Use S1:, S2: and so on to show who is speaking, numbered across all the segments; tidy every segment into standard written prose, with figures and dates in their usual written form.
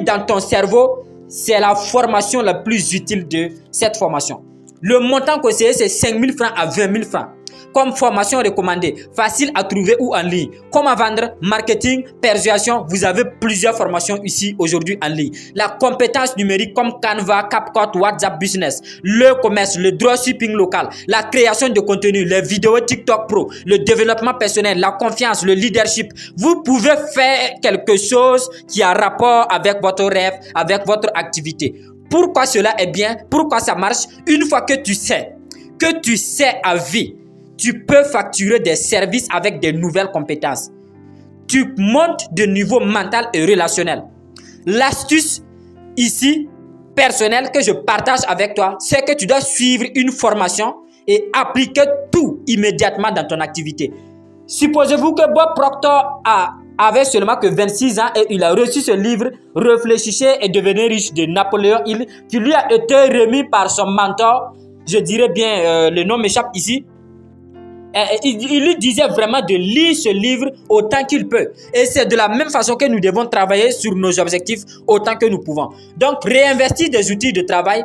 S1: dans ton cerveau, c'est la formation la plus utile de cette formation. Le montant conseillé, c'est 5 000 francs à 20 000 francs. Comme formation recommandée, facile à trouver ou en ligne. Comment vendre, marketing, persuasion, vous avez plusieurs formations ici aujourd'hui en ligne. La compétence numérique comme Canva, CapCut, WhatsApp Business, le commerce, le dropshipping local, la création de contenu, les vidéos TikTok Pro, le développement personnel, la confiance, le leadership. Vous pouvez faire quelque chose qui a rapport avec votre rêve, avec votre activité. Pourquoi cela est bien? Pourquoi ça marche? Une fois que tu sais à vie, tu peux facturer des services avec des nouvelles compétences. Tu montes de niveau mental et relationnel. L'astuce ici, personnelle, que je partage avec toi, c'est que tu dois suivre une formation et appliquer tout immédiatement dans ton activité. Supposez-vous que Bob Proctor avait seulement que 26 ans et il a reçu ce livre « Réfléchissez et devenez riche » de Napoléon Hill qui lui a été remis par son mentor. Je dirais bien, le nom m'échappe ici. Il lui disait vraiment de lire ce livre autant qu'il peut. Et c'est de la même façon que nous devons travailler sur nos objectifs autant que nous pouvons. Donc, réinvestir des outils de travail,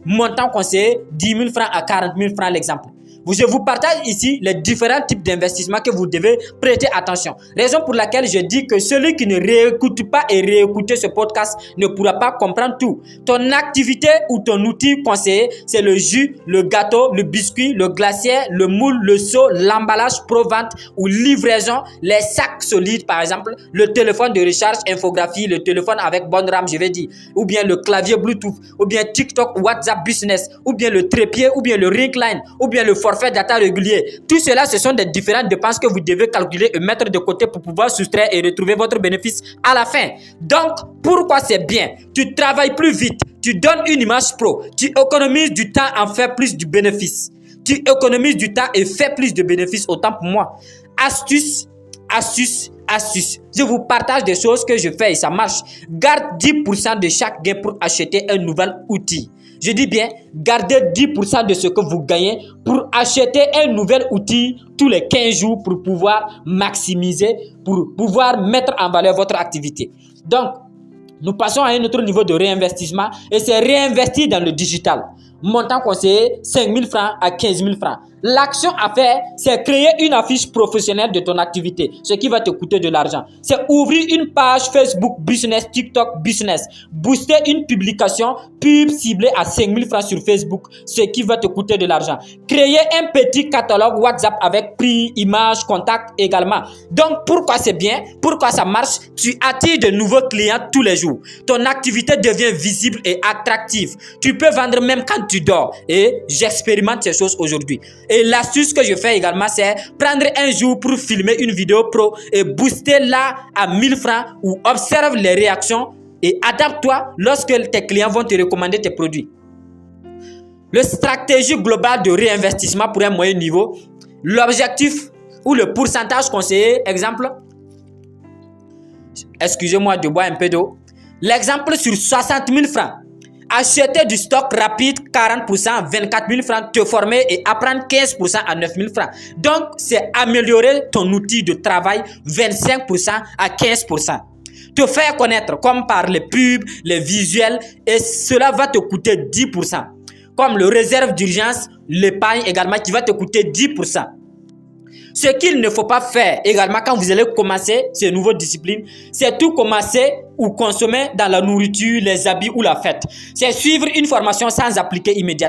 S1: montant conseillé 10 000 francs à 40 000 francs l'exemple. Je vous partage ici les différents types d'investissements que vous devez prêter attention. Raison pour laquelle je dis que celui qui ne réécoute pas et réécoute ce podcast ne pourra pas comprendre tout. Ton activité ou ton outil conseillé, c'est le jus, le gâteau, le biscuit, le glacier, le moule, le seau, l'emballage pro-vente ou livraison, les sacs solides par exemple, le téléphone de recharge, infographie, le téléphone avec bonne RAM, je vais dire, ou bien le clavier Bluetooth, ou bien TikTok, WhatsApp Business, ou bien le trépied, ou bien le Ringline, ou bien le forfait data régulier. Tout cela, ce sont des différentes dépenses que vous devez calculer et mettre de côté pour pouvoir soustraire et retrouver votre bénéfice à la fin. Donc, pourquoi c'est bien? Tu travailles plus vite, tu donnes une image pro, tu économises du temps en faire plus du bénéfice. Tu économises du temps et fais plus de bénéfices, autant pour moi. Astuce. Je vous partage des choses que je fais et ça marche. Garde 10% de chaque gain pour acheter un nouvel outil. Je dis bien, gardez 10% de ce que vous gagnez pour acheter un nouvel outil tous les 15 jours pour pouvoir maximiser, pour pouvoir mettre en valeur votre activité. Donc, nous passons à un autre niveau de réinvestissement et c'est réinvestir dans le digital. Montant conseillé 5 000 francs à 15 000 francs. L'action à faire, c'est créer une affiche professionnelle de ton activité, ce qui va te coûter de l'argent. C'est ouvrir une page Facebook Business, TikTok Business, booster une publication pub ciblée à 5 000 francs sur Facebook, ce qui va te coûter de l'argent. Créer un petit catalogue WhatsApp avec prix, images, contacts également. Donc, pourquoi c'est bien? Pourquoi ça marche? Tu attires de nouveaux clients tous les jours. Ton activité devient visible et attractive. Tu peux vendre même quand tu dors. Et j'expérimente ces choses aujourd'hui. Et l'astuce que je fais également, c'est prendre un jour pour filmer une vidéo pro et booster là à 1000 francs ou observe les réactions et adapte-toi lorsque tes clients vont te recommander tes produits. Le stratégie globale de réinvestissement pour un moyen niveau, l'objectif ou le pourcentage conseillé, exemple, excusez-moi de boire un peu d'eau, l'exemple sur 60 000 francs. Acheter du stock rapide 40%, 24 000 francs, te former et apprendre 15% à 9 000 francs. Donc, c'est améliorer ton outil de travail 25% à 15%. Te faire connaître comme par les pubs, les visuels et cela va te coûter 10%. Comme le réserve d'urgence, l'épargne également qui va te coûter 10%. Ce qu'il ne faut pas faire également quand vous allez commencer ces nouvelles disciplines, c'est tout commencer ou consommer dans la nourriture, les habits ou la fête. C'est suivre une formation sans appliquer immédiatement.